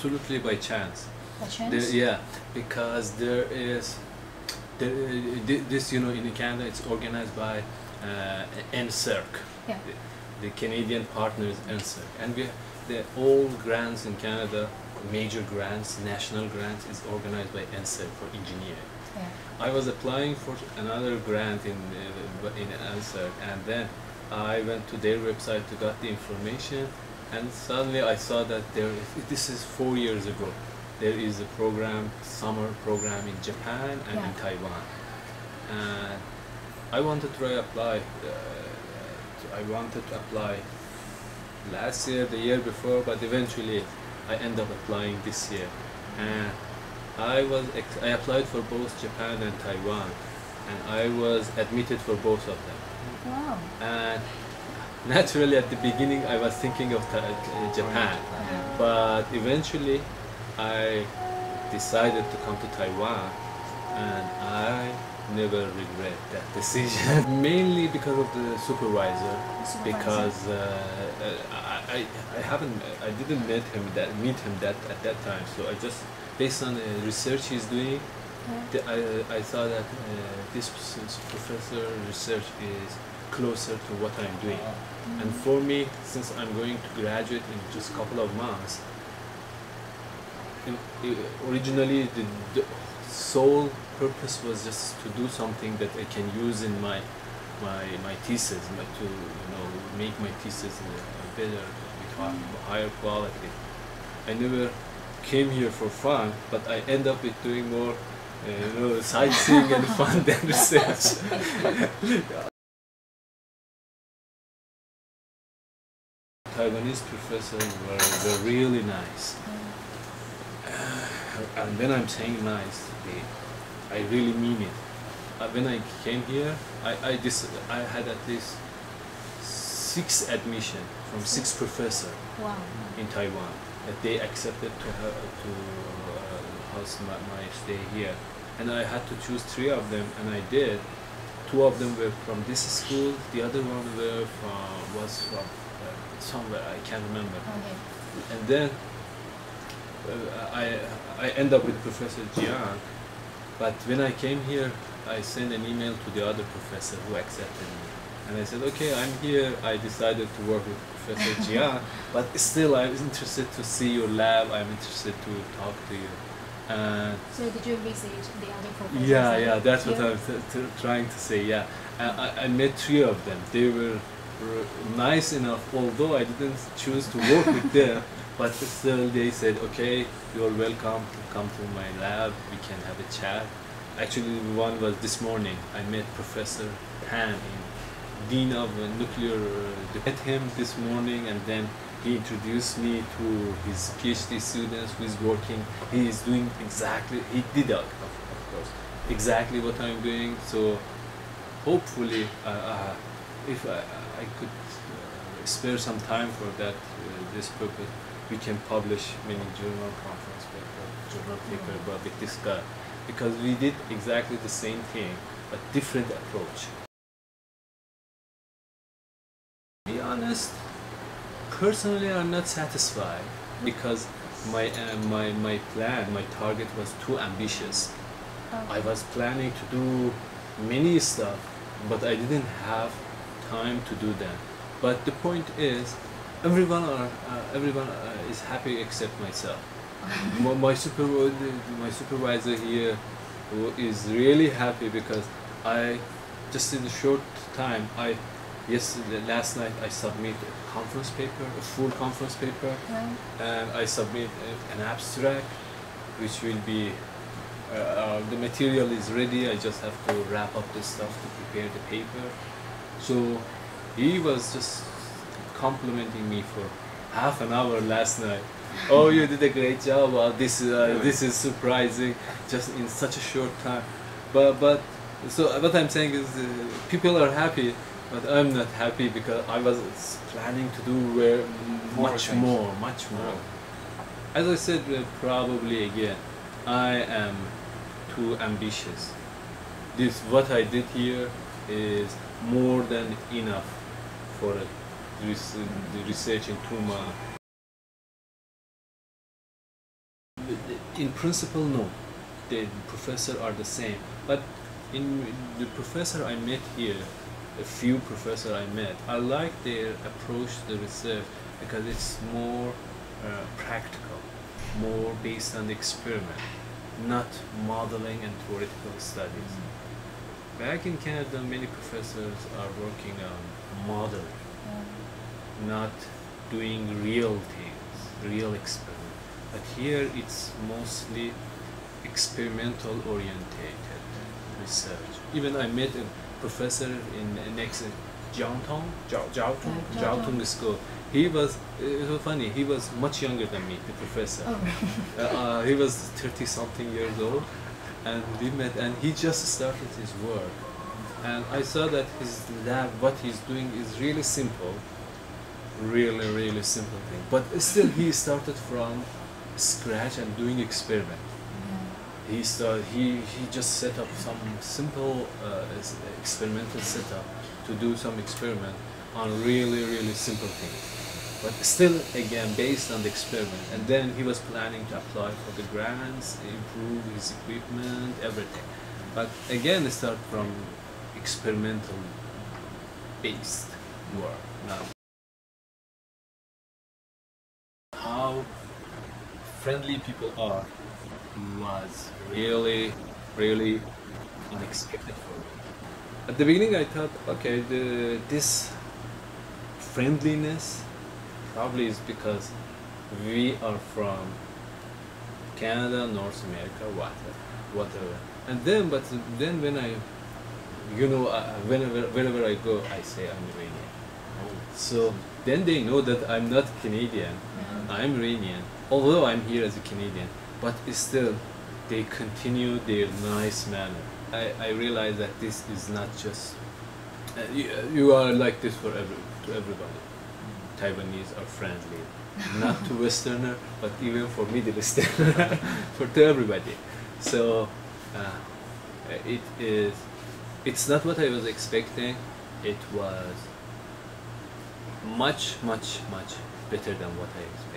absolutely by chance. By chance? Yeah, because there is this, you know, in Canada it's organized by NSERC, Yeah. the Canadian partners NSERC, and all grants in Canada, major grants, national grants, is organized by NSERC for engineering. Yeah. I was applying for another grant in NSERC, and then I went to their website to get the information, and suddenly I saw that this is 4 years ago. There is a program, summer program in Japan and in Taiwan. And I wanted to apply. I wanted to apply last year, the year before, but eventually I ended up applying this year. And I applied for both Japan and Taiwan, and I was admitted for both of them. Wow. And naturally, at the beginning, I was thinking of Japan, but eventually, I decided to come to Taiwan, and I never regret that decision. Mainly because of the supervisor, because I didn't meet him at that time. So I just, based on the research he's doing, I thought that this professor research is closer to what I'm doing. And for me, since I'm going to graduate in just a couple of months, originally the sole purpose was just to do something that I can use in my thesis, to make my thesis better, with higher quality. I never came here for fun, but I end up with doing more sightseeing and fun than research. Taiwanese professors were really nice. And when I'm saying nice, I really mean it. When I came here, I had at least 6 admission from 6 professors in Taiwan that they accepted to house my stay here, and I had to choose 3 of them, and I did. 2 of them were from this school, the other one was from somewhere I can't remember. Okay. And then I end up with Professor Jiang, but when I came here, I sent an email to the other professor who accepted me, and I said, okay, I'm here. I decided to work with Professor Jiang, but still I'm interested to see your lab. I'm interested to talk to you. So did you visit the other professors? Yeah, that's what I'm trying to say. Yeah, I met 3 of them. They were nice enough, although I didn't choose to work with them, but still they said, okay, you're welcome to come to my lab, we can have a chat. Actually, one was this morning. I met Professor Pan, Dean of Nuclear. I met him this morning, and then he introduced me to his PhD students who is working. He is doing exactly, he did of course, exactly what I'm doing. So hopefully, if I could spare some time for that, this purpose, we can publish many journal conference paper, journal paper with this guy, because we did exactly the same thing, but different approach. To be honest, personally, I'm not satisfied because my plan, my target was too ambitious. I was planning to do many stuff, but I didn't have time to do that. But the point is, everyone is happy except myself. my supervisor here is really happy because I just in a short time, last night I submit a conference paper, a full conference paper, and I submit an abstract, which will be the material is ready. I just have to wrap up the stuff to prepare the paper. So he was just complimenting me for half an hour last night. Oh, you did a great job. Well, this is surprising, just in such a short time. So what I'm saying is, people are happy, but I'm not happy because I was planning to do much more. As I said, probably again, I am too ambitious. What I did here is more than enough for the research in 2 months. In principle, no. The professors are the same. But in the professor I met here, a few professors I met, I like their approach to the research because it's more practical, more based on the experiment, not modeling and theoretical studies. Back in Canada, many professors are working on modeling, not doing real things, real experiments. But here it's mostly experimental orientated research. Even I met a professor in next Jiaotong School. He was, it was funny, he was much younger than me, the professor. Oh. He was 30 something years old, and we met, and he just started his work. And I saw that his lab, what he's doing is really simple, really simple thing. But still he started from scratch and doing experiment. He just set up some simple experimental setup to do some experiment on really simple things. But still, again, based on the experiment. And then he was planning to apply for the grants, improve his equipment, everything. But again, start from experimental based work. Now, how friendly people are was really unexpected for me. At the beginning I thought, okay, this friendliness probably is because we are from Canada, North America, whatever. And then, but then when I, whenever I go, I say I'm Iranian. So then they know that I'm not Canadian, I'm Iranian, although I'm here as a Canadian. But still, they continue their nice manner. I realize that this is not just you are like this to everybody. Taiwanese are friendly, not to Westerner, but even for Middle Eastern, to everybody. So it's not what I was expecting. It was much better than what I expected.